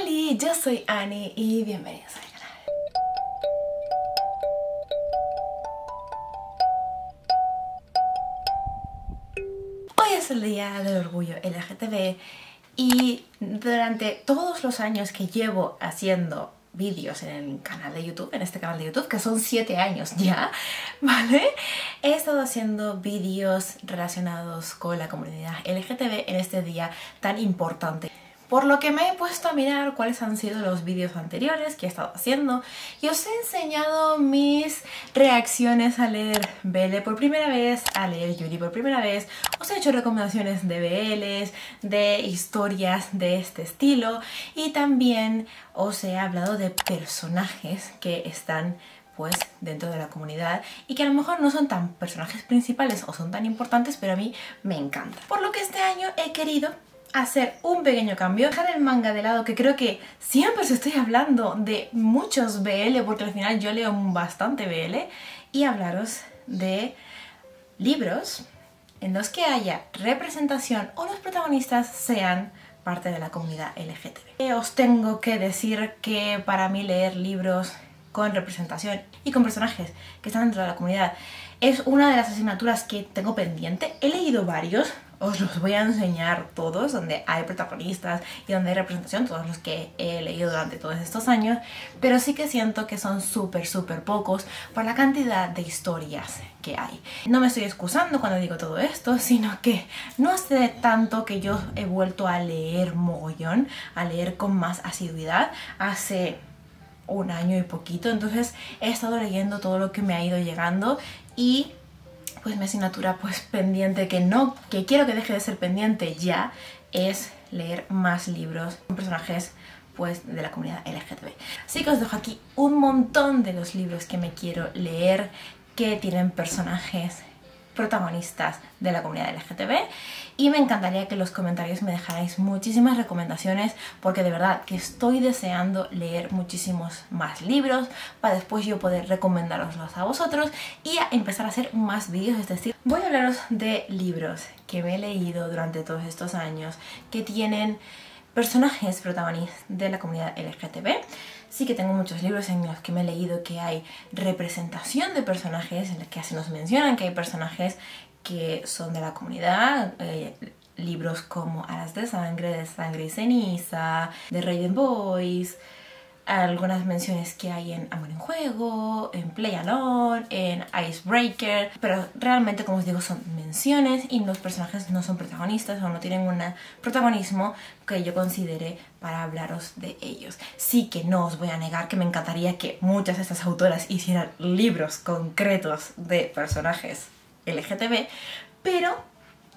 Hola, yo soy Ani y bienvenidos al canal. Hoy es el día del orgullo LGTB y durante todos los años que llevo haciendo vídeos en el canal de YouTube, en este canal de YouTube, que son 7 años ya, ¿vale? He estado haciendo vídeos relacionados con la comunidad LGTB en este día tan importante. Por lo que me he puesto a mirar cuáles han sido los vídeos anteriores que he estado haciendo y os he enseñado mis reacciones a leer BL por primera vez, a leer Yuri por primera vez. Os he hecho recomendaciones de BLs, de historias de este estilo y también os he hablado de personajes que están pues dentro de la comunidad y que a lo mejor no son tan personajes principales o son tan importantes, pero a mí me encanta. Por lo que este año he querido hacer un pequeño cambio, dejar el manga de lado, que creo que siempre os estoy hablando de muchos BL, porque al final yo leo bastante BL, y hablaros de libros en los que haya representación o los protagonistas sean parte de la comunidad LGTB. Os tengo que decir que para mí leer libros con representación y con personajes que están dentro de la comunidad es una de las asignaturas que tengo pendiente. He leído varios, os los voy a enseñar todos, donde hay protagonistas y donde hay representación, todos los que he leído durante todos estos años, pero sí que siento que son súper pocos por la cantidad de historias que hay. No me estoy excusando cuando digo todo esto, sino que no hace tanto que yo he vuelto a leer mogollón, a leer con más asiduidad, hace un año y poquito, entonces he estado leyendo todo lo que me ha ido llegando y pues mi asignatura pues pendiente, que quiero que deje de ser pendiente ya, es leer más libros con personajes pues de la comunidad LGTB. Así que os dejo aquí un montón de los libros que me quiero leer que tienen personajes protagonistas de la comunidad LGTB y me encantaría que en los comentarios me dejarais muchísimas recomendaciones porque de verdad que estoy deseando leer muchísimos más libros para después yo poder recomendároslos a vosotros y a empezar a hacer más vídeos de este estilo. Voy a hablaros de libros que me he leído durante todos estos años que tienen personajes protagonistas de la comunidad LGTB. Sí que tengo muchos libros en los que me he leído que hay representación de personajes, en los que se nos mencionan que hay personajes que son de la comunidad, libros como Alas de Sangre y Ceniza, de Raven Boys, algunas menciones que hay en Amor en Juego, en Play Alone, en Icebreaker, pero realmente, como os digo, son menciones y los personajes no son protagonistas o no tienen un protagonismo que yo considere para hablaros de ellos. Sí que no os voy a negar que me encantaría que muchas de estas autoras hicieran libros concretos de personajes LGTB, pero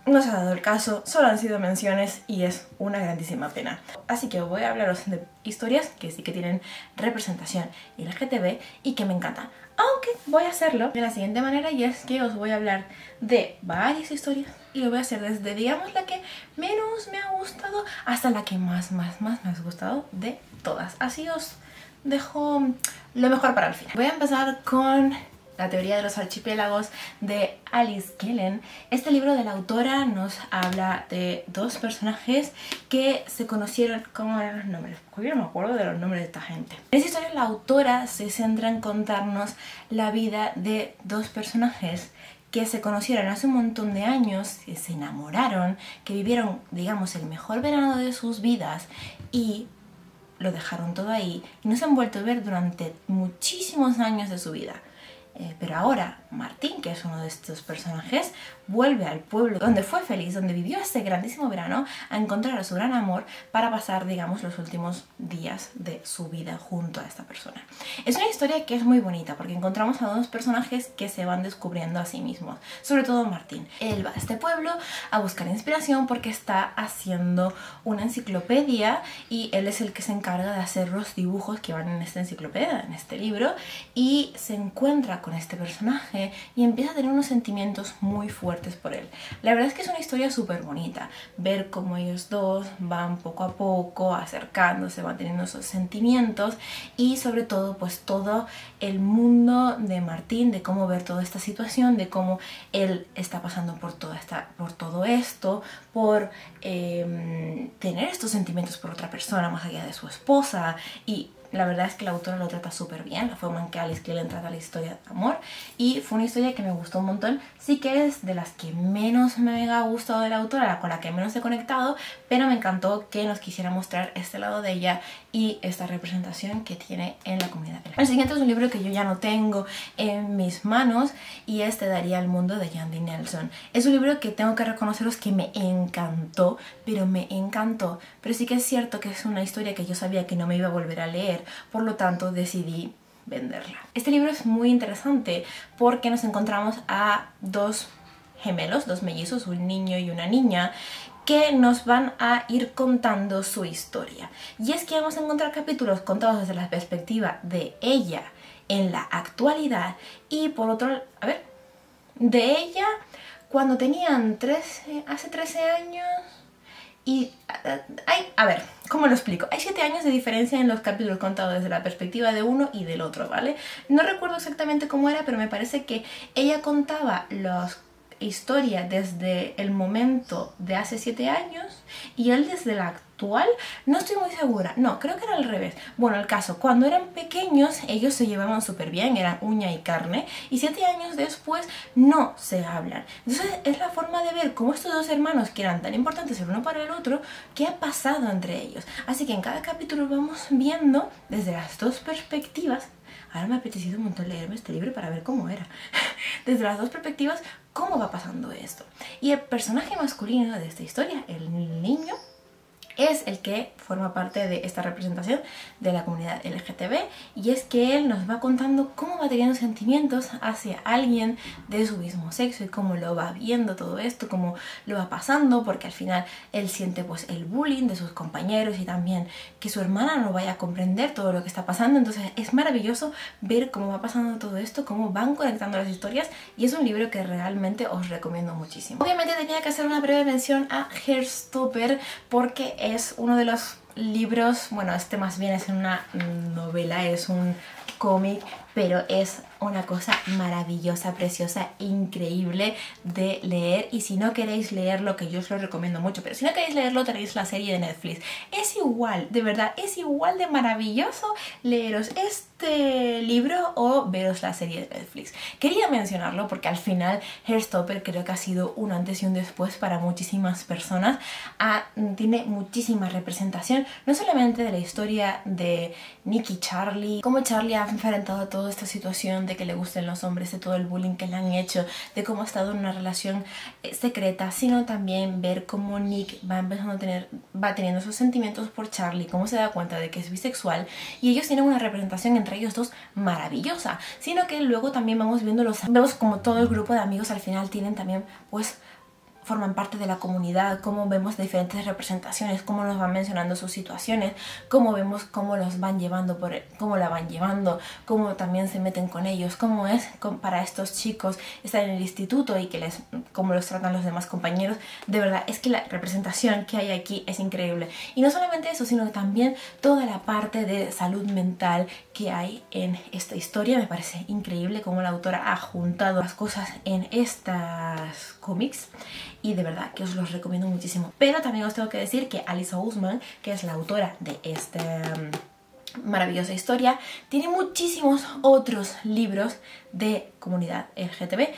no se ha dado el caso, solo han sido menciones y es una grandísima pena. Así que voy a hablaros de historias que sí que tienen representación LGTB y que me encantan. Aunque voy a hacerlo de la siguiente manera, y es que os voy a hablar de varias historias y lo voy a hacer desde, digamos, la que menos me ha gustado hasta la que más me ha gustado de todas. Así os dejo lo mejor para el final. Voy a empezar con La teoría de los archipiélagos de Alice Kellen. Este libro de la autora nos habla de dos personajes que se conocieron. ¿Cómo eran los nombres? Porque yo no me acuerdo de los nombres de esta gente. En esta historia la autora se centra en contarnos la vida de dos personajes que se conocieron hace un montón de años, que se enamoraron, que vivieron, digamos, el mejor verano de sus vidas y lo dejaron todo ahí y no se han vuelto a ver durante muchísimos años de su vida. Pero ahora Martín, que es uno de estos personajes, vuelve al pueblo donde fue feliz, donde vivió ese grandísimo verano, a encontrar a su gran amor para pasar, digamos, los últimos días de su vida junto a esta persona. Es una historia que es muy bonita porque encontramos a dos personajes que se van descubriendo a sí mismos, sobre todo Martín. Él va a este pueblo a buscar inspiración porque está haciendo una enciclopedia y él es el que se encarga de hacer los dibujos que van en esta enciclopedia, en este libro, y se encuentra con este personaje y empieza a tener unos sentimientos muy fuertes por él. La verdad es que es una historia súper bonita, ver cómo ellos dos van poco a poco acercándose, van teniendo esos sentimientos y sobre todo pues todo el mundo de Martín, de cómo ver toda esta situación, de cómo él está pasando por todo esto, por tener estos sentimientos por otra persona más allá de su esposa. Y la verdad es que la autora lo trata súper bien, la forma en que Alice Cleland trata la historia de amor, y fue una historia que me gustó un montón. Sí que es de las que menos me ha gustado de la autora, con la que menos he conectado, pero me encantó que nos quisiera mostrar este lado de ella y esta representación que tiene en la comunidad. El siguiente es un libro que yo ya no tengo en mis manos y es Te daría el mundo, de Jandy Nelson. Es un libro que tengo que reconoceros que me encantó, pero me encantó. Pero sí que es cierto que es una historia que yo sabía que no me iba a volver a leer, por lo tanto decidí venderla. Este libro es muy interesante porque nos encontramos a dos gemelos, dos mellizos, un niño y una niña, que nos van a ir contando su historia. Y es que vamos a encontrar capítulos contados desde la perspectiva de ella en la actualidad y por otro, de ella cuando tenían hace 13 años. Y ¿cómo lo explico? Hay 7 años de diferencia en los capítulos contados desde la perspectiva de uno y del otro, ¿vale? No recuerdo exactamente cómo era, pero me parece que ella contaba las historias desde el momento de hace 7 años y él desde la actual. No estoy muy segura, no, creo que era al revés. Bueno, el caso, cuando eran pequeños ellos se llevaban súper bien, eran uña y carne, y 7 años después no se hablan. Entonces es la forma de ver cómo estos dos hermanos, que eran tan importantes el uno para el otro, qué ha pasado entre ellos. Así que en cada capítulo vamos viendo desde las dos perspectivas. Ahora me ha apetecido un montón leerme este libro para ver cómo era. Desde las dos perspectivas, cómo va pasando esto. Y el personaje masculino de esta historia, el niño, es el que forma parte de esta representación de la comunidad LGTB, y es que él nos va contando cómo va teniendo sentimientos hacia alguien de su mismo sexo y cómo lo va viendo todo esto, cómo lo va pasando, porque al final él siente pues el bullying de sus compañeros y también que su hermana no vaya a comprender todo lo que está pasando. Entonces es maravilloso ver cómo va pasando todo esto, cómo van conectando las historias, y es un libro que realmente os recomiendo muchísimo. Obviamente tenía que hacer una breve mención a Heartstopper porque es uno de los libros, bueno, este más bien es una novela, es un cómic, pero es una cosa maravillosa, preciosa, increíble de leer. Y si no queréis leerlo, que yo os lo recomiendo mucho, pero si no queréis leerlo tenéis la serie de Netflix. Es igual, de verdad, es igual de maravilloso leeros este libro o veros la serie de Netflix. Quería mencionarlo porque al final Heartstopper creo que ha sido un antes y un después para muchísimas personas. Tiene muchísima representación, no solamente de la historia de Nick y Charlie, cómo Charlie ha enfrentado toda esta situación de que le gusten los hombres, de todo el bullying que le han hecho, de cómo ha estado en una relación secreta, sino también ver cómo Nick va teniendo esos sentimientos por Charlie, cómo se da cuenta de que es bisexual, y ellos tienen una representación entre ellos dos maravillosa, sino que luego también vemos como todo el grupo de amigos al final tienen también pues forman parte de la comunidad, cómo vemos diferentes representaciones, cómo nos van mencionando sus situaciones, cómo vemos cómo los van llevando, cómo la van llevando, cómo también se meten con ellos, cómo es para estos chicos estar en el instituto y cómo los tratan los demás compañeros. De verdad, es que la representación que hay aquí es increíble. Y no solamente eso, sino también toda la parte de salud mental que hay en esta historia. Me parece increíble cómo la autora ha juntado las cosas en estas cómics, y de verdad que os los recomiendo muchísimo. Pero también os tengo que decir que Alice Oseman, que es la autora de esta maravillosa historia, tiene muchísimos otros libros de comunidad LGTB.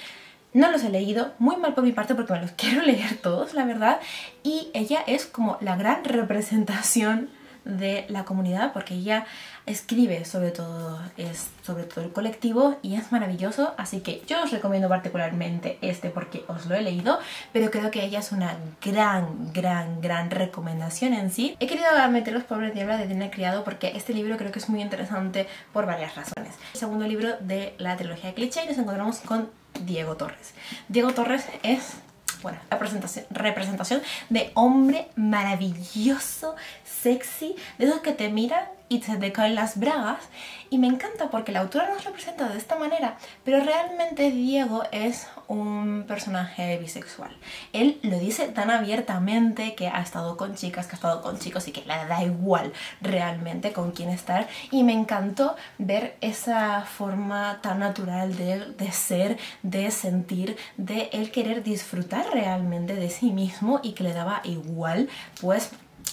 No los he leído, muy mal por mi parte porque me los quiero leer todos, la verdad. Y ella es como la gran representación de la comunidad porque ella escribe sobre todo el colectivo y es maravilloso, así que yo os recomiendo particularmente este porque os lo he leído, pero creo que ella es una gran recomendación en sí. He querido meter Los Pobres Niebla de Dina Criado porque este libro creo que es muy interesante por varias razones. El segundo libro de la trilogía de Cliché, y nos encontramos con Diego Torres. Diego Torres es bueno, la representación de hombre maravilloso, sexy, de esos que te miran y se te caen las bragas. Y me encanta porque la autora nos lo presenta de esta manera, pero realmente Diego es un personaje bisexual. Él lo dice tan abiertamente que ha estado con chicas, que ha estado con chicos y que le da igual realmente con quién estar. Y me encantó ver esa forma tan natural de él, de ser, de sentir, de él querer disfrutar realmente de sí mismo y que le daba igual, pues,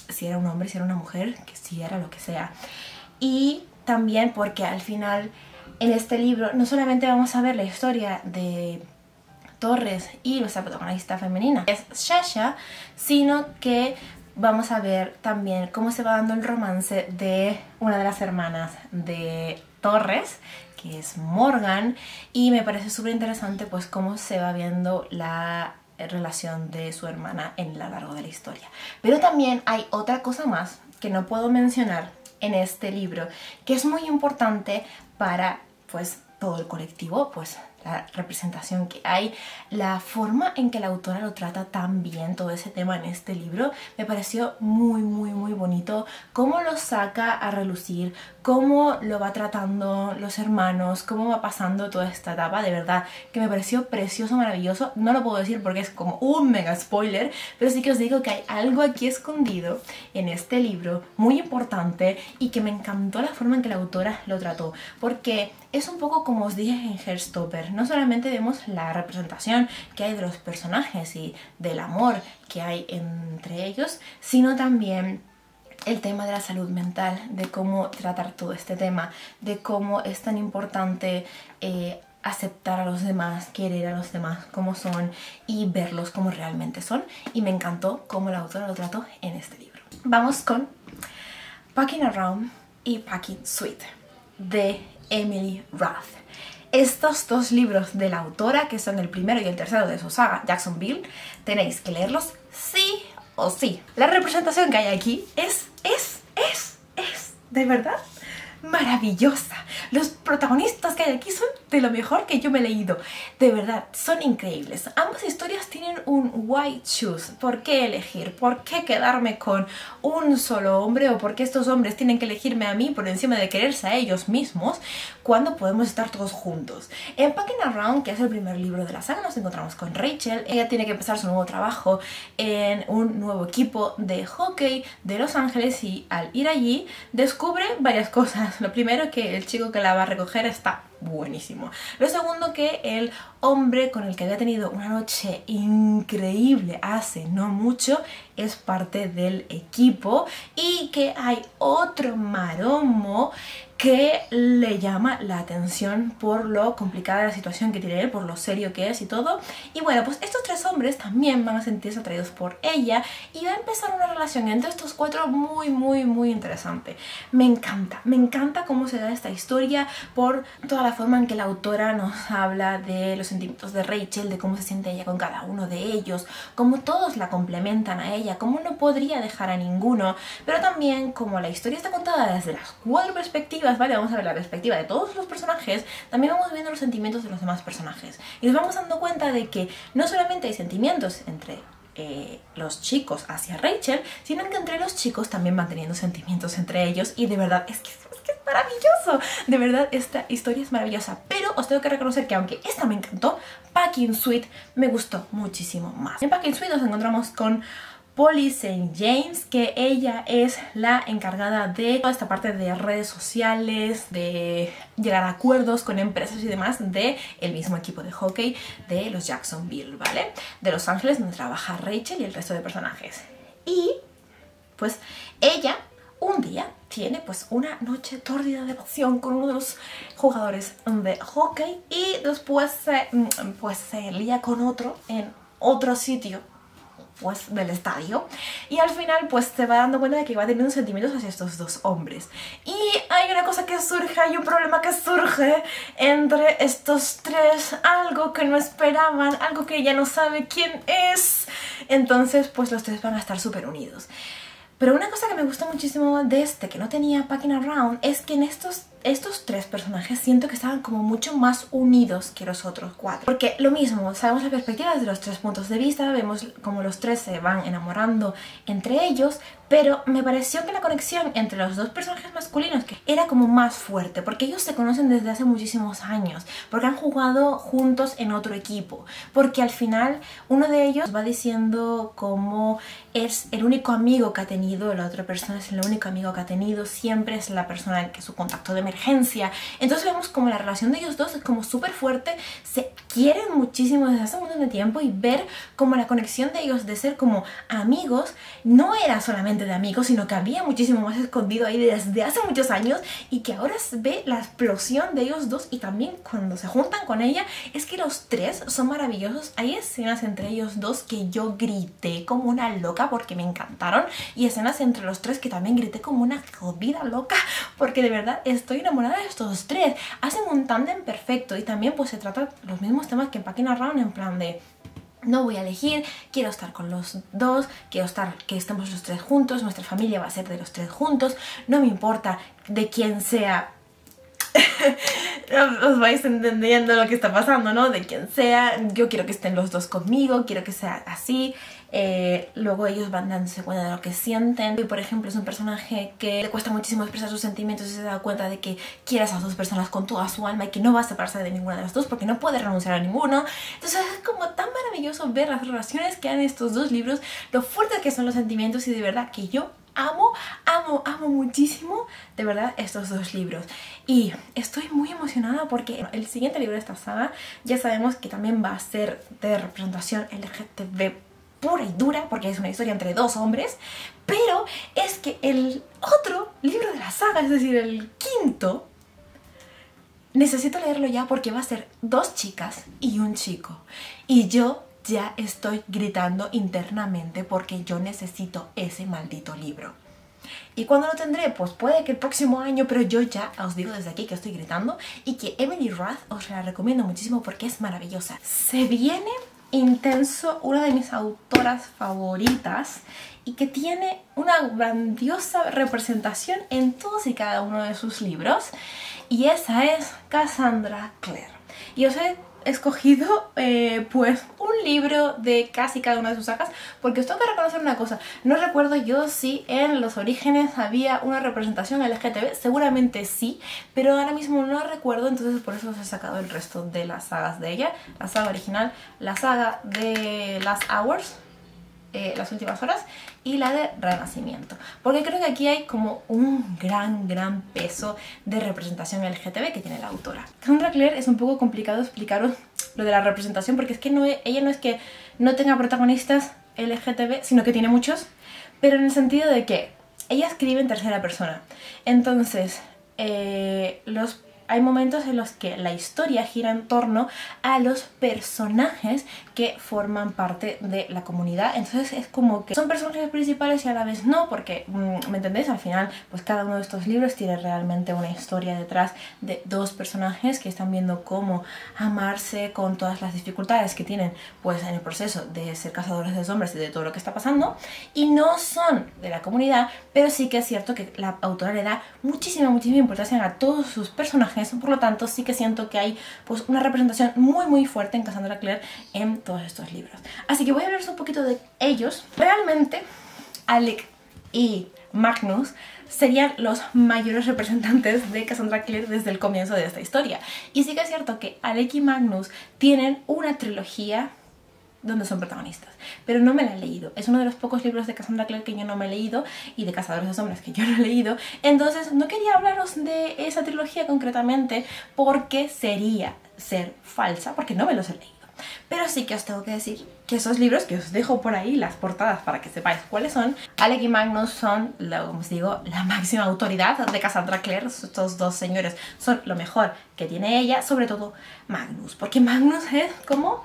si era un hombre, si era una mujer, que si era lo que sea. Y también porque al final en este libro no solamente vamos a ver la historia de Torres y nuestra protagonista femenina, es Sasha, sino que vamos a ver también cómo se va dando el romance de una de las hermanas de Torres, que es Morgan, y me parece súper interesante pues cómo se va viendo la relación de su hermana en lo largo de la historia. Pero también hay otra cosa más que no puedo mencionar en este libro, que es muy importante para pues todo el colectivo, pues la representación que hay, la forma en que la autora lo trata tan bien, todo ese tema en este libro, me pareció muy bonito, cómo lo saca a relucir, cómo lo va tratando los hermanos, cómo va pasando toda esta etapa, de verdad que me pareció precioso, maravilloso. No lo puedo decir porque es como un mega spoiler, pero sí que os digo que hay algo aquí escondido en este libro muy importante y que me encantó la forma en que la autora lo trató, porque es un poco como os dije en Heartstopper, no solamente vemos la representación que hay de los personajes y del amor que hay entre ellos, sino también el tema de la salud mental, de cómo tratar todo este tema, de cómo es tan importante aceptar a los demás, querer a los demás como son y verlos como realmente son. Y me encantó cómo la autora lo trató en este libro. Vamos con Packing Around y Packing Sweet de Emily Ruff. Estos dos libros de la autora, que son el primero y el tercero de su saga Jacksonville, tenéis que leerlos sí o sí. La representación que hay aquí es de verdad maravillosa. Los protagonistas que hay aquí son de lo mejor que yo me he leído. De verdad, son increíbles. Ambas historias tienen un why choose. ¿Por qué elegir? ¿Por qué quedarme con un solo hombre? ¿O por qué estos hombres tienen que elegirme a mí por encima de quererse a ellos mismos cuando podemos estar todos juntos? En Packing Around, que es el primer libro de la saga, nos encontramos con Rachel. Ella tiene que empezar su nuevo trabajo en un nuevo equipo de hockey de Los Ángeles y al ir allí descubre varias cosas. Lo primero, que el chico que la va a recoger está buenísimo. Lo segundo, que el hombre con el que había tenido una noche increíble hace no mucho es parte del equipo y que hay otro maromo que le llama la atención por lo complicada de la situación que tiene él, por lo serio que es y todo. Y bueno, pues estos tres hombres también van a sentirse atraídos por ella y va a empezar una relación entre estos cuatro muy interesante. Me encanta cómo se da esta historia, por toda la forma en que la autora nos habla de los sentimientos de Rachel, de cómo se siente ella con cada uno de ellos, cómo todos la complementan a ella, cómo no podría dejar a ninguno, pero también como la historia está contada desde las cuatro perspectivas, ¿vale? Vamos a ver la perspectiva de todos los personajes, también vamos viendo los sentimientos de los demás personajes y nos vamos dando cuenta de que no solamente hay sentimientos entre los chicos hacia Rachel, sino que entre los chicos también van teniendo sentimientos entre ellos y de verdad es que es maravilloso. De verdad, esta historia es maravillosa, pero os tengo que reconocer que aunque esta me encantó, Packing Sweet me gustó muchísimo más. En Packing Sweet nos encontramos con Polly St. James, que ella es la encargada de toda esta parte de redes sociales, de llegar a acuerdos con empresas y demás del mismo equipo de hockey de los Jacksonville, ¿vale? De Los Ángeles, donde trabaja Rachel y el resto de personajes. Y pues ella un día tiene pues una noche tórrida de pasión con uno de los jugadores de hockey y después pues se lía con otro en otro sitio pues del estadio y al final pues se va dando cuenta de que va teniendo sentimientos hacia estos dos hombres y hay una cosa que surge, hay un problema que surge entre estos tres, algo que no esperaban, algo que ella no sabe quién es, entonces pues los tres van a estar súper unidos. Pero una cosa que me gustó muchísimo de este, que no tenía Packing Around, es que en estos estos tres personajes siento que estaban como mucho más unidos que los otros cuatro. Porque lo mismo, sabemos la perspectiva desde los tres puntos de vista, vemos como los tres se van enamorando entre ellos, pero me pareció que la conexión entre los dos personajes masculinos que era como más fuerte, porque ellos se conocen desde hace muchísimos años, porque han jugado juntos en otro equipo, porque al final uno de ellos va diciendo cómo es el único amigo que ha tenido, la otra persona es el único amigo que ha tenido, siempre es la persona que es su contacto de emergencia. Entonces vemos como la relación de ellos dos es como súper fuerte, se quieren muchísimo desde hace un montón de tiempo, y ver como la conexión de ellos de ser como amigos no era solamente de amigos, sino que había muchísimo más escondido ahí desde hace muchos años, y que ahora se ve la explosión de ellos dos. Y también cuando se juntan con ella, es que los tres son maravillosos. Hay escenas entre ellos dos que yo grité como una loca porque me encantaron, y escenas entre los tres que también grité como una jodida loca, porque de verdad estoy enamorada de estos tres. Hacen un tándem perfecto, y también pues se tratan los mismos temas que en Packing Around, en plan de no voy a elegir, quiero estar con los dos, quiero estar, que estemos los tres juntos, nuestra familia va a ser de los tres juntos, no me importa de quién sea. Os vais entendiendo lo que está pasando, ¿no? De quien sea, yo quiero que estén los dos conmigo, quiero que sea así. Luego ellos van dándose cuenta de lo que sienten. Y por ejemplo es un personaje que le cuesta muchísimo expresar sus sentimientos, y se da cuenta de que quiere a esas dos personas con toda su alma y que no va a separarse de ninguna de las dos porque no puede renunciar a ninguno. Entonces es como tan maravilloso ver las relaciones que hay en estos dos libros, lo fuertes que son los sentimientos, y de verdad que yo amo muchísimo de verdad estos dos libros. Y estoy muy emocionada porque el siguiente libro de esta saga ya sabemos que también va a ser de representación LGTB pura y dura, porque es una historia entre dos hombres, pero es que el otro libro de la saga, es decir, el quinto, necesito leerlo ya porque va a ser dos chicas y un chico, y yo ya estoy gritando internamente porque yo necesito ese maldito libro. ¿Y cuándo lo tendré? Pues puede que el próximo año, pero yo ya os digo desde aquí que estoy gritando, y que Emily Rath os la recomiendo muchísimo porque es maravillosa. Se viene intenso, una de mis autoras favoritas, y que tiene una grandiosa representación en todos y cada uno de sus libros, y esa es Cassandra Clare. Y os he escogido pues un libro de casi cada una de sus sagas, porque os tengo que reconocer una cosa, no recuerdo yo si en los orígenes había una representación LGTB, seguramente sí, pero ahora mismo no recuerdo, entonces por eso os he sacado el resto de las sagas de ella, la saga original, la saga de Last Hours, las últimas horas, y la de Renacimiento, porque creo que aquí hay como un gran peso de representación LGTB que tiene la autora. Cassandra Clare es un poco complicado explicaros lo de la representación, porque es que ella no es que no tenga protagonistas LGTB, sino que tiene muchos, pero en el sentido de que ella escribe en tercera persona, entonces hay momentos en los que la historia gira en torno a los personajes que forman parte de la comunidad. Entonces es como que son personajes principales y a la vez no, porque, ¿me entendéis? Al final, pues cada uno de estos libros tiene realmente una historia detrás de dos personajes que están viendo cómo amarse con todas las dificultades que tienen pues en el proceso de ser cazadores de sombras y de todo lo que está pasando, y no son de la comunidad, pero sí que es cierto que la autora le da muchísima importancia a todos sus personajes. Por lo tanto sí que siento que hay pues una representación muy fuerte en Cassandra Clare en todos estos libros. Así que voy a hablaros un poquito de ellos. Realmente Alec y Magnus serían los mayores representantes de Cassandra Clare desde el comienzo de esta historia. Y sí que es cierto que Alec y Magnus tienen una trilogía donde son protagonistas, pero no me la he leído. Es uno de los pocos libros de Cassandra Clare que yo no me he leído, y de Cazadores de Sombras que yo no he leído, entonces no quería hablaros de esa trilogía concretamente porque sería ser falsa, porque no me los he leído. Pero sí que os tengo que decir que esos libros, que os dejo por ahí las portadas para que sepáis cuáles son, Alec y Magnus son, como os digo, la máxima autoridad de Cassandra Clare. Estos dos señores son lo mejor que tiene ella, sobre todo Magnus, porque Magnus es como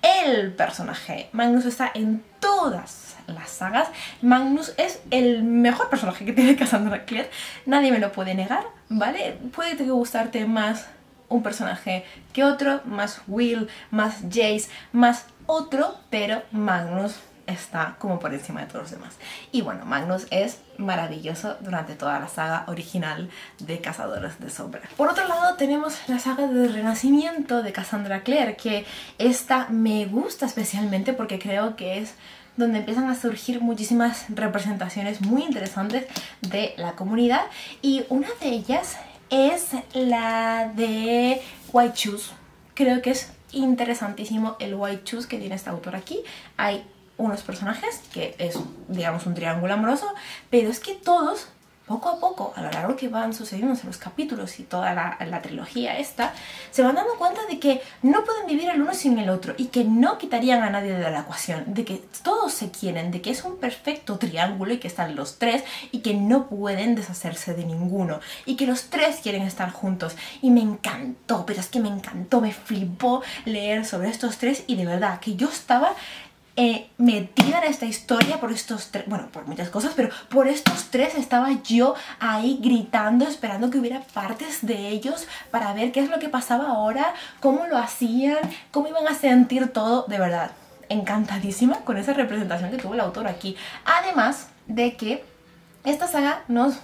el personaje. Magnus está en todas las sagas. Magnus es el mejor personaje que tiene Cassandra Clare. Nadie me lo puede negar, ¿vale? Puede que gustarte más un personaje que otro, más Will, más Jace, más otro, pero Magnus está como por encima de todos los demás. Y bueno, Magnus es maravilloso durante toda la saga original de Cazadores de Sombras. Por otro lado tenemos la saga del Renacimiento de Cassandra Clare, que esta me gusta especialmente porque creo que es donde empiezan a surgir muchísimas representaciones muy interesantes de la comunidad, y una de ellas es la de White Shoes. Creo que es interesantísimo el White Shoes que tiene esta autora aquí. Hay unos personajes que es, digamos, un triángulo amoroso, pero es que todos, poco a poco, a lo largo que van sucediendo en los capítulos y toda la trilogía esta, se van dando cuenta de que no pueden vivir el uno sin el otro y que no quitarían a nadie de la ecuación, de que todos se quieren, de que es un perfecto triángulo y que están los tres y que no pueden deshacerse de ninguno y que los tres quieren estar juntos. Y me encantó, pero es que me encantó, me flipó leer sobre estos tres, y de verdad que yo estaba metida en esta historia por estos tres, bueno, por muchas cosas, pero por estos tres estaba yo ahí gritando, esperando que hubiera partes de ellos para ver qué es lo que pasaba ahora, cómo lo hacían, cómo iban a sentir todo. De verdad, encantadísima con esa representación que tuvo el autor aquí. Además de que esta saga nos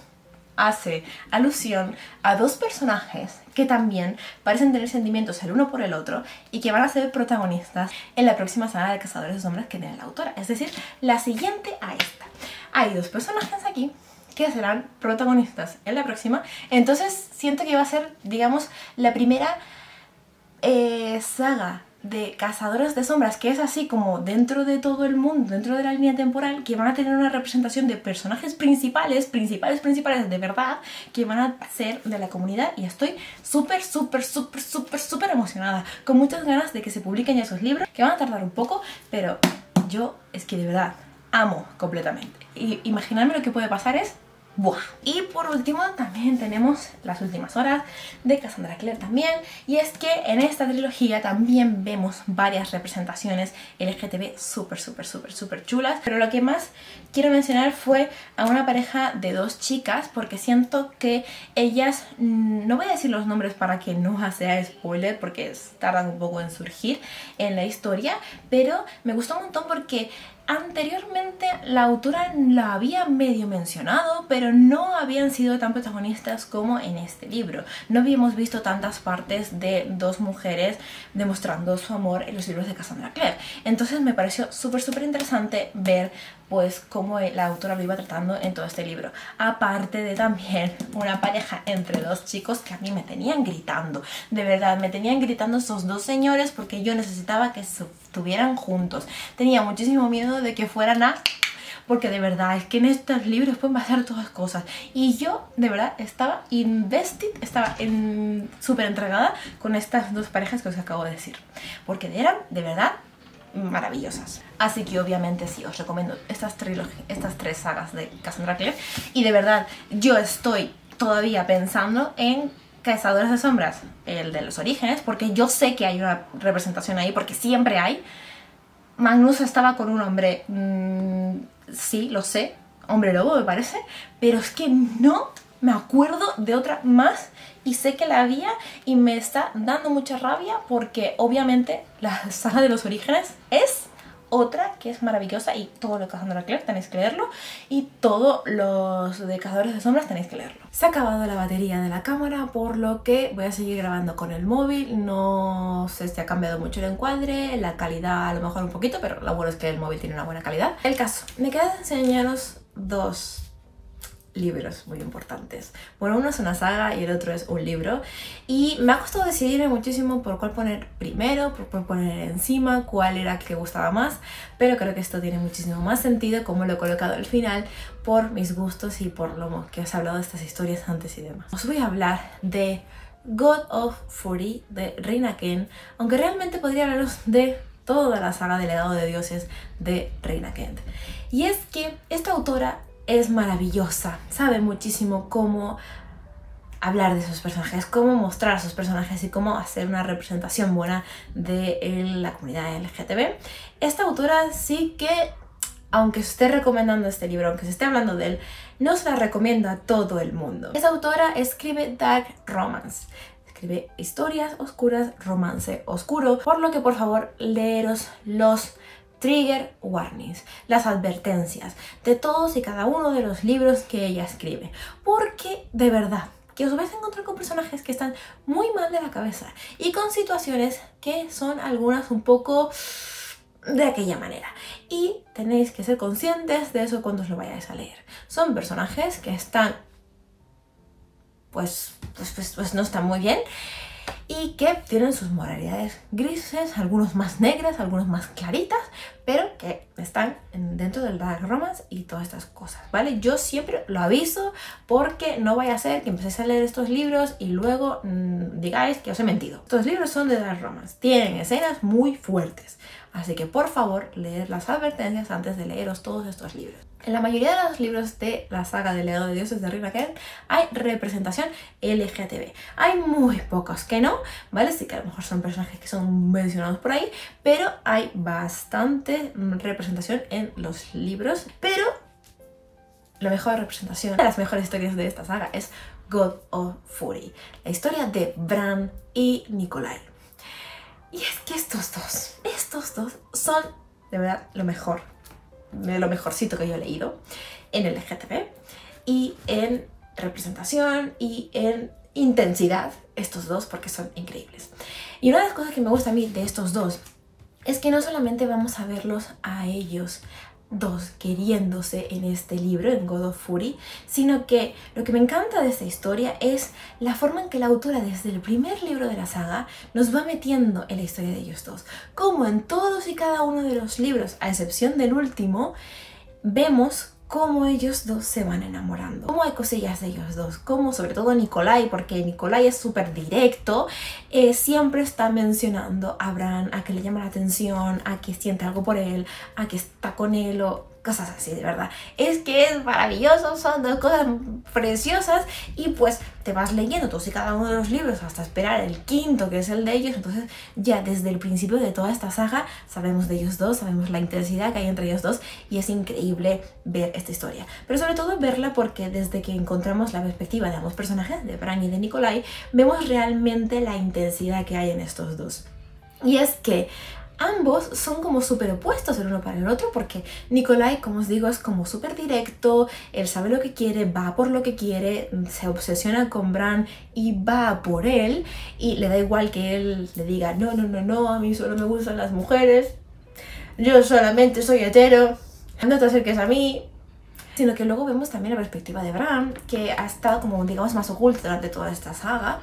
hace alusión a dos personajes que también parecen tener sentimientos el uno por el otro y que van a ser protagonistas en la próxima saga de Cazadores de Sombras que tiene la autora, es decir, la siguiente a esta. Hay dos personajes aquí que serán protagonistas en la próxima, entonces siento que va a ser, digamos, la primera saga de Cazadores de Sombras que es así como dentro de todo el mundo, dentro de la línea temporal, que van a tener una representación de personajes principales de verdad, que van a ser de la comunidad, y estoy súper emocionada, con muchas ganas de que se publiquen ya esos libros, que van a tardar un poco, pero yo es que de verdad amo completamente. Y imaginarme lo que puede pasar es ¡buah! Y por último también tenemos Las últimas horas de Cassandra Clare también, y es que en esta trilogía también vemos varias representaciones LGTB súper chulas, pero lo que más quiero mencionar fue a una pareja de dos chicas, porque siento que ellas, no voy a decir los nombres para que no sea spoiler porque tardan un poco en surgir en la historia, pero me gustó un montón porque anteriormente la autora la había medio mencionado, pero no habían sido tan protagonistas como en este libro. No habíamos visto tantas partes de dos mujeres demostrando su amor en los libros de Cassandra Clare. Entonces me pareció súper interesante ver pues cómo la autora lo iba tratando en todo este libro. Aparte de también una pareja entre dos chicos que a mí me tenían gritando. De verdad, me tenían gritando esos dos señores porque yo necesitaba que estuvieran juntos. Tenía muchísimo miedo de que fueran a... porque de verdad es que en estos libros pueden pasar todas cosas. Y yo de verdad estaba invested, estaba súper entregada con estas dos parejas que os acabo de decir. Porque eran de verdad maravillosas. Así que obviamente sí, os recomiendo estas tres sagas de Cassandra Clare. Y de verdad, yo estoy todavía pensando en Cazadores de Sombras, el de los orígenes, porque yo sé que hay una representación ahí, porque siempre hay. Magnus estaba con un hombre, sí, lo sé, hombre lobo me parece, pero es que no me acuerdo de otra más, y sé que la había y me está dando mucha rabia porque obviamente la saga de los orígenes es otra que es maravillosa, y todo lo de Cassandra Clare tenéis que leerlo, y todos los de Cazadores de Sombras tenéis que leerlo. Se ha acabado la batería de la cámara, por lo que voy a seguir grabando con el móvil. No sé si ha cambiado mucho el encuadre, la calidad a lo mejor un poquito, pero lo bueno es que el móvil tiene una buena calidad. El caso, me queda enseñaros dos libros muy importantes. Bueno, uno es una saga y el otro es un libro, y me ha costado decidirme muchísimo por cuál poner primero, por cuál poner encima, cuál era el que gustaba más, pero creo que esto tiene muchísimo más sentido como lo he colocado al final por mis gustos y por lo que os he hablado de estas historias antes y demás. Os voy a hablar de God of Fury de Reina Kent, aunque realmente podría hablaros de toda la saga del legado de dioses de Reina Kent. Y es que esta autora es maravillosa, sabe muchísimo cómo hablar de sus personajes, cómo mostrar a sus personajes y cómo hacer una representación buena de la comunidad LGTB. Esta autora sí que, aunque se esté recomendando este libro, aunque se esté hablando de él, no se la recomiendo a todo el mundo. Esta autora escribe dark romance, escribe historias oscuras, romance oscuro, por lo que por favor leeros los trigger warnings, las advertencias de todos y cada uno de los libros que ella escribe. Porque, de verdad, que os vais a encontrar con personajes que están muy mal de la cabeza y con situaciones que son algunas un poco de aquella manera. Y tenéis que ser conscientes de eso cuando os lo vayáis a leer. Son personajes que están, pues no están muy bien y que tienen sus moralidades grises, algunos más negras, algunos más claritas, pero que están dentro del dark romance y todas estas cosas, ¿vale? Yo siempre lo aviso porque no vaya a ser que empecéis a leer estos libros y luego digáis que os he mentido. Estos libros son de dark romance, tienen escenas muy fuertes, así que por favor leed las advertencias antes de leeros todos estos libros. En la mayoría de los libros de la saga del legado de dioses de Rina Karen hay representación LGTB. Hay muy pocos que no, ¿vale? Sí que a lo mejor son personajes que son mencionados por ahí, pero hay bastante representación en los libros. Pero la mejor representación, una de las mejores historias de esta saga es God of Fury, la historia de Bran y Nikolai. Y es que estos dos son de verdad lo mejor, de lo mejorcito que yo he leído en el LGTB y en representación y en intensidad, estos dos, porque son increíbles. Y una de las cosas que me gusta a mí de estos dos es que no solamente vamos a verlos a ellos dos queriéndose en este libro, en God of Fury, sino que lo que me encanta de esta historia es la forma en que la autora desde el primer libro de la saga nos va metiendo en la historia de ellos dos. Como en todos y cada uno de los libros, a excepción del último, vemos cómo ellos dos se van enamorando, cómo hay cosillas de ellos dos, como sobre todo Nikolai, porque Nikolai es súper directo, siempre está mencionando a Bran, a que le llama la atención, a que siente algo por él, a que está con él o cosas así, de verdad. Es que es maravilloso, son dos cosas preciosas y pues te vas leyendo todos y cada uno de los libros hasta esperar el quinto, que es el de ellos. Entonces ya desde el principio de toda esta saga sabemos de ellos dos, sabemos la intensidad que hay entre ellos dos y es increíble ver esta historia. Pero sobre todo verla porque desde que encontramos la perspectiva de ambos personajes, de Bran y de Nikolai, vemos realmente la intensidad que hay en estos dos. Y es que ambos son como súper opuestos el uno para el otro porque Nikolai, como os digo, es como súper directo, él sabe lo que quiere, va por lo que quiere, se obsesiona con Bran y va por él y le da igual que él le diga no, a mí solo me gustan las mujeres, yo solamente soy hetero, no te acerques a mí. Sino que luego vemos también la perspectiva de Bran, que ha estado como, digamos, más oculta durante toda esta saga.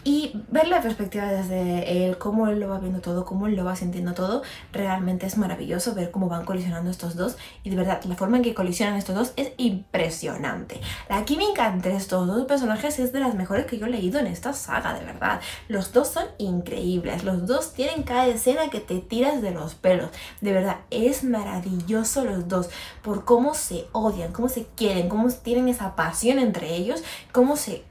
Y ver la perspectiva desde él, cómo él lo va viendo todo, cómo él lo va sintiendo todo, realmente es maravilloso ver cómo van colisionando estos dos. Y de verdad, la forma en que colisionan estos dos es impresionante. La química entre estos dos personajes es de las mejores que yo he leído en esta saga, de verdad. Los dos son increíbles, los dos tienen cada escena que te tiras de los pelos. De verdad, es maravilloso los dos, por cómo se odian, cómo se quieren, cómo tienen esa pasión entre ellos, cómo se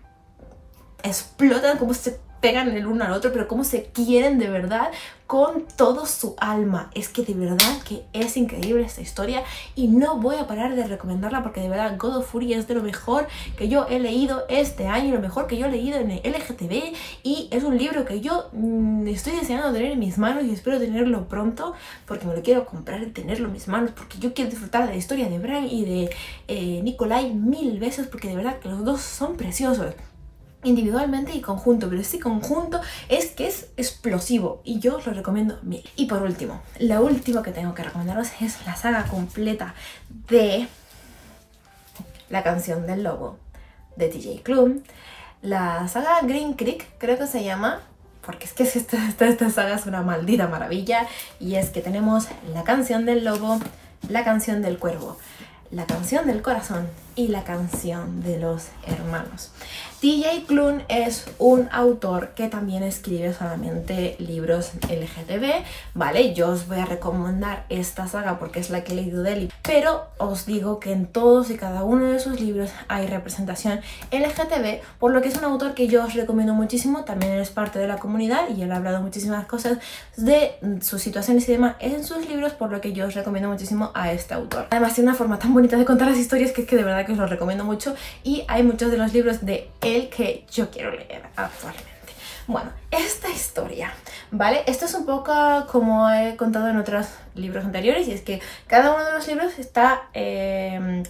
explotan, cómo se pegan el uno al otro, pero cómo se quieren de verdad con todo su alma. Es que de verdad que es increíble esta historia y no voy a parar de recomendarla porque de verdad God of Fury es de lo mejor que yo he leído este año, lo mejor que yo he leído en el LGTB y es un libro que yo estoy deseando tener en mis manos y espero tenerlo pronto porque me lo quiero comprar y tenerlo en mis manos porque yo quiero disfrutar de la historia de Bran y de Nikolai 1000 veces porque de verdad que los dos son preciosos. Individualmente y conjunto, pero este conjunto es que es explosivo y yo os lo recomiendo mil. Y por último, lo último que tengo que recomendaros es la saga completa de La canción del lobo de TJ Klune, la saga Green Creek creo que se llama, porque es que esta saga es una maldita maravilla y es que tenemos La canción del lobo, La canción del cuervo, La canción del corazón y La canción de los hermanos. TJ Klune es un autor que también escribe solamente libros LGTB, ¿vale? Yo os voy a recomendar esta saga porque es la que he leído de él, pero os digo que en todos y cada uno de sus libros hay representación LGTB, por lo que es un autor que yo os recomiendo muchísimo. También es parte de la comunidad y él ha hablado muchísimas cosas de sus situaciones y demás en sus libros, por lo que yo os recomiendo muchísimo a este autor. Además tiene una forma tan bonita de contar las historias que es que de verdad que os lo recomiendo mucho y hay muchos de los libros de él que yo quiero leer actualmente. Bueno, esta historia, ¿vale? Esto es un poco como he contado en otros libros anteriores, y es que cada uno de los libros está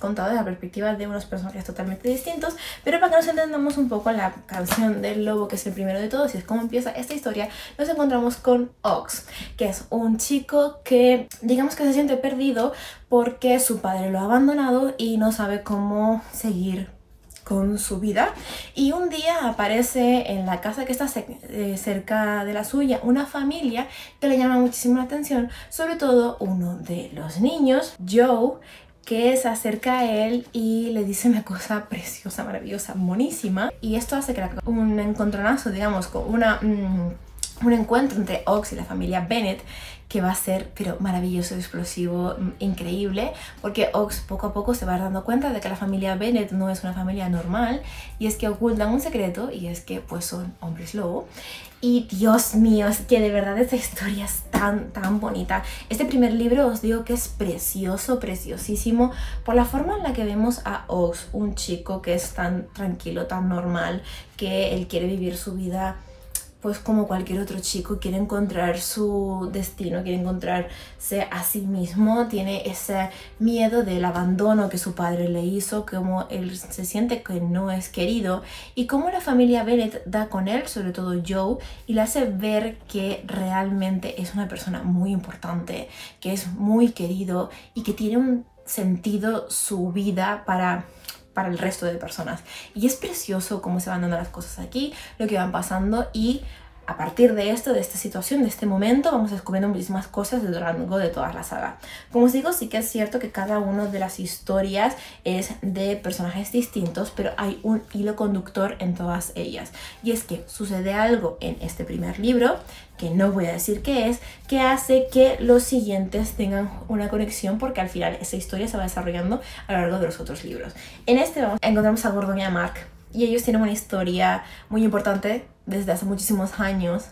contado desde la perspectiva de unos personajes totalmente distintos, pero para que nos entendamos un poco la canción del lobo, que es el primero de todos, y es cómo empieza esta historia, nos encontramos con Ox, que es un chico que digamos que se siente perdido porque su padre lo ha abandonado y no sabe cómo seguir con su vida, y un día aparece en la casa que está cerca de la suya una familia que le llama muchísimo la atención, sobre todo uno de los niños, Joe, que se acerca a él y le dice una cosa preciosa, maravillosa, monísima, y esto hace que un encontronazo, digamos, con un encuentro entre Ox y la familia Bennet, que va a ser pero maravilloso, explosivo, increíble, porque Ox poco a poco se va dando cuenta de que la familia Bennet no es una familia normal, y es que ocultan un secreto, y es que pues son hombres lobo. Y Dios mío, es que de verdad esta historia es tan bonita. Este primer libro os digo que es precioso, preciosísimo, por la forma en la que vemos a Ox, un chico que es tan tranquilo, tan normal, que él quiere vivir su vida pues como cualquier otro chico, quiere encontrar su destino, quiere encontrarse a sí mismo, tiene ese miedo del abandono que su padre le hizo, como él se siente que no es querido, y cómo la familia Bennet da con él, sobre todo Joe, y le hace ver que realmente es una persona muy importante, que es muy querido y que tiene un sentido su vida para el resto de personas. Y es precioso cómo se van dando las cosas aquí, lo que van pasando, y a partir de esto, de esta situación, de este momento, vamos descubriendo muchísimas cosas a lo largo de toda la saga. Como os digo, sí que es cierto que cada una de las historias es de personajes distintos, pero hay un hilo conductor en todas ellas. Y es que sucede algo en este primer libro, que no voy a decir qué es, que hace que los siguientes tengan una conexión, porque al final esa historia se va desarrollando a lo largo de los otros libros. En este encontramos a Gordon y a Mark, y ellos tienen una historia muy importante desde hace muchísimos años,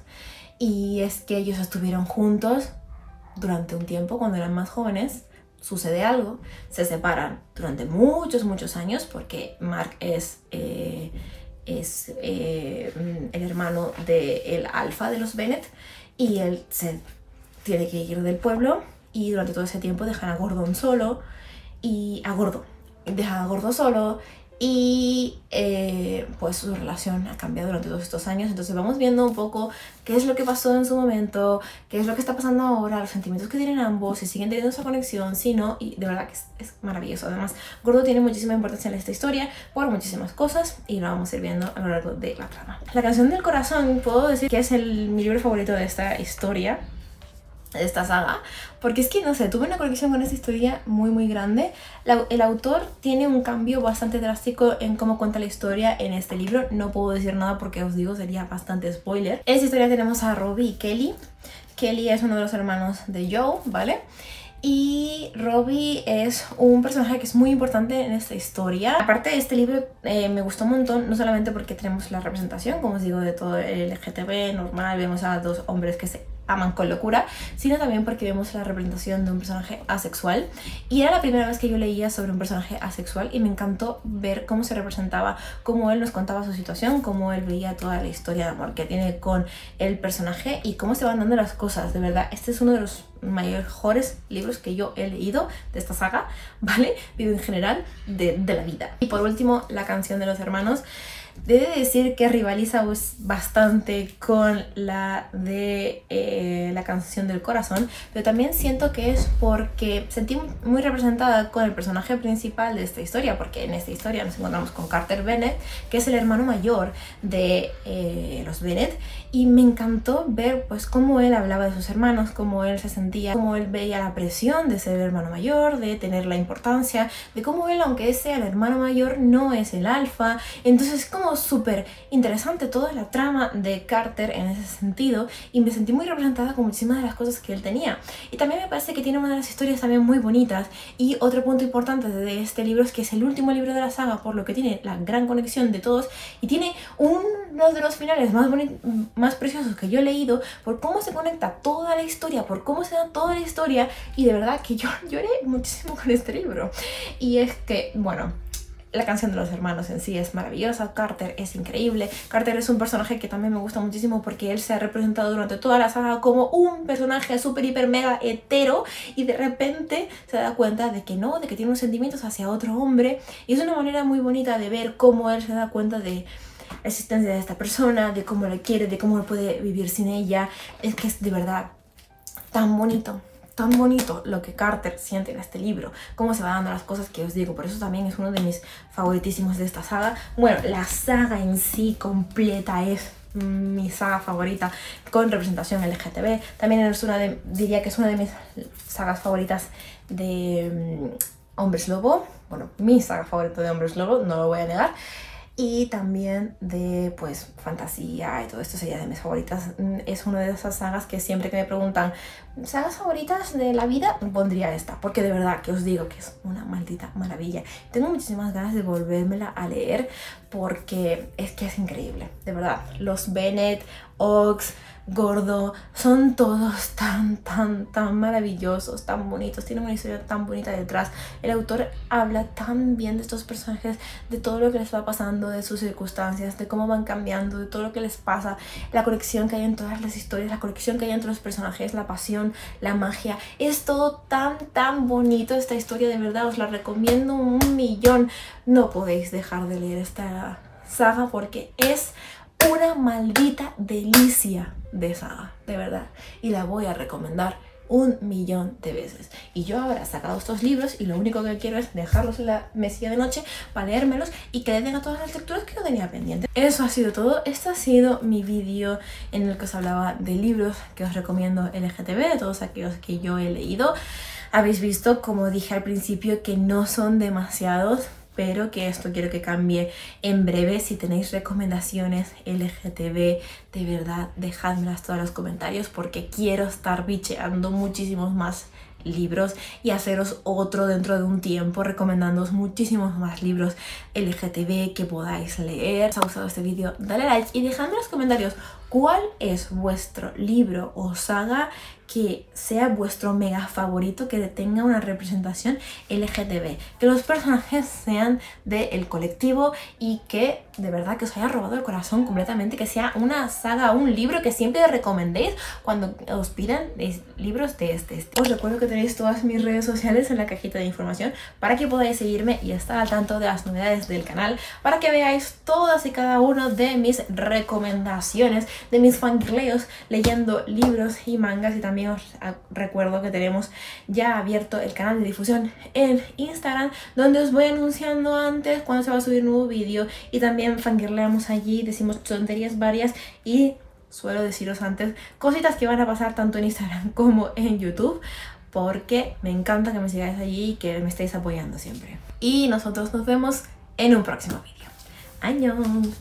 y es que ellos estuvieron juntos durante un tiempo cuando eran más jóvenes. Sucede algo, se separan durante muchos años, porque Mark es el hermano del alfa de los Bennet, y él se tiene que ir del pueblo, y durante todo ese tiempo dejan a Gordon solo, y dejan a Gordo solo, y pues su relación ha cambiado durante todos estos años. Entonces vamos viendo un poco qué es lo que pasó en su momento, qué es lo que está pasando ahora, los sentimientos que tienen ambos, si siguen teniendo esa conexión, si no, y de verdad que es maravilloso. Además, Gordo tiene muchísima importancia en esta historia por muchísimas cosas, y lo vamos a ir viendo a lo largo de la trama. La canción del corazón, puedo decir que es mi libro favorito de esta historia, de esta saga, porque es que, no sé, tuve una conexión con esta historia muy grande. El autor tiene un cambio bastante drástico en cómo cuenta la historia en este libro. No puedo decir nada porque os digo, sería bastante spoiler. En esta historia tenemos a Robbie y Kelly. Kelly es uno de los hermanos de Joe, ¿vale? Y Robbie es un personaje que es muy importante en esta historia. Aparte de este libro, me gustó un montón, no solamente porque tenemos la representación, como os digo, de todo el LGTB normal, vemos a dos hombres que se aman con locura, sino también porque vemos la representación de un personaje asexual, y era la primera vez que yo leía sobre un personaje asexual, y me encantó ver cómo se representaba, cómo él nos contaba su situación, cómo él veía toda la historia de amor que tiene con el personaje, y cómo se van dando las cosas. De verdad, este es uno de los mejores libros que yo he leído de esta saga, ¿vale? Pero en general de la vida. Y por último, la canción de los hermanos. Debe decir que rivaliza bastante con la de la canción del corazón, pero también siento que es porque sentí muy representada con el personaje principal de esta historia, porque en esta historia nos encontramos con Carter Bennet, que es el hermano mayor de los Bennet, y me encantó ver pues cómo él hablaba de sus hermanos, cómo él se sentía, cómo él veía la presión de ser el hermano mayor, de tener la importancia, de cómo él, aunque sea el hermano mayor, no es el alfa. Entonces como súper interesante toda la trama de Carter en ese sentido, y me sentí muy representada con muchísimas de las cosas que él tenía. Y también me parece que tiene una de las historias también muy bonitas, y otro punto importante de este libro es que es el último libro de la saga, por lo que tiene la gran conexión de todos, y tiene uno de los finales más preciosos que yo he leído, por cómo se conecta toda la historia, por cómo se da toda la historia, y de verdad que yo lloré muchísimo con este libro. Y es que, bueno, La canción de los hermanos en sí es maravillosa, Carter es increíble. Carter es un personaje que también me gusta muchísimo porque él se ha representado durante toda la saga como un personaje súper, hiper, mega hetero y de repente se da cuenta de que no, de que tiene unos sentimientos hacia otro hombre, y es una manera muy bonita de ver cómo él se da cuenta de la existencia de esta persona, de cómo la quiere, de cómo puede vivir sin ella. Es que es de verdad tan bonito lo que Carter siente en este libro, cómo se van dando las cosas, que os digo, por eso también es uno de mis favoritísimos de esta saga. Bueno, la saga en sí completa es mi saga favorita con representación LGTB. También es diría que es una de mis sagas favoritas de Hombres Lobo. Bueno, mi saga favorita de Hombres Lobo, no lo voy a negar. Y también de, pues, fantasía y todo esto sería de mis favoritas. Es una de esas sagas que siempre que me preguntan ¿sagas favoritas de la vida? Pondría esta, porque de verdad que os digo que es una maldita maravilla. Tengo muchísimas ganas de volvérmela a leer porque es que es increíble, de verdad. Los Bennet, Ox, Gordo, son todos tan maravillosos, tan bonitos, tienen una historia tan bonita detrás. El autor habla tan bien de estos personajes, de todo lo que les va pasando, de sus circunstancias, de cómo van cambiando, de todo lo que les pasa, la conexión que hay en todas las historias, la conexión que hay entre los personajes, la pasión, la magia. Es todo tan bonito esta historia, de verdad, os la recomiendo 1.000.000. No podéis dejar de leer esta saga porque es una maldita delicia de saga, de verdad, y la voy a recomendar 1.000.000 de veces. Y yo ahora he sacado estos libros y lo único que quiero es dejarlos en la mesilla de noche para leérmelos y que le den a todas las lecturas que yo tenía pendientes. Eso ha sido todo. Este ha sido mi vídeo en el que os hablaba de libros que os recomiendo LGTB, de todos aquellos que yo he leído. Habéis visto, como dije al principio, que no son demasiados, pero que esto quiero que cambie en breve. Si tenéis recomendaciones LGTB, de verdad, dejádmelas todos en los comentarios porque quiero estar bicheando muchísimos más libros y haceros otro dentro de un tiempo recomendándoos muchísimos más libros LGTB que podáis leer. Si os ha gustado este vídeo, dale like y dejadme en los comentarios cuál es vuestro libro o saga que sea vuestro mega favorito, que tenga una representación LGTB, que los personajes sean del colectivo y que de verdad que os haya robado el corazón completamente, que sea una saga, un libro que siempre recomendéis cuando os pidan libros de este estilo. Os recuerdo que tenéis todas mis redes sociales en la cajita de información para que podáis seguirme y estar al tanto de las novedades del canal, para que veáis todas y cada una de mis recomendaciones, de mis fangirleos leyendo libros y mangas. Y también os recuerdo que tenemos ya abierto el canal de difusión en Instagram, donde os voy anunciando antes cuando se va a subir un nuevo vídeo, y también fangirleamos allí, decimos tonterías varias y suelo deciros antes cositas que van a pasar tanto en Instagram como en YouTube, porque me encanta que me sigáis allí y que me estéis apoyando siempre. Y nosotros nos vemos en un próximo vídeo. ¡Añón!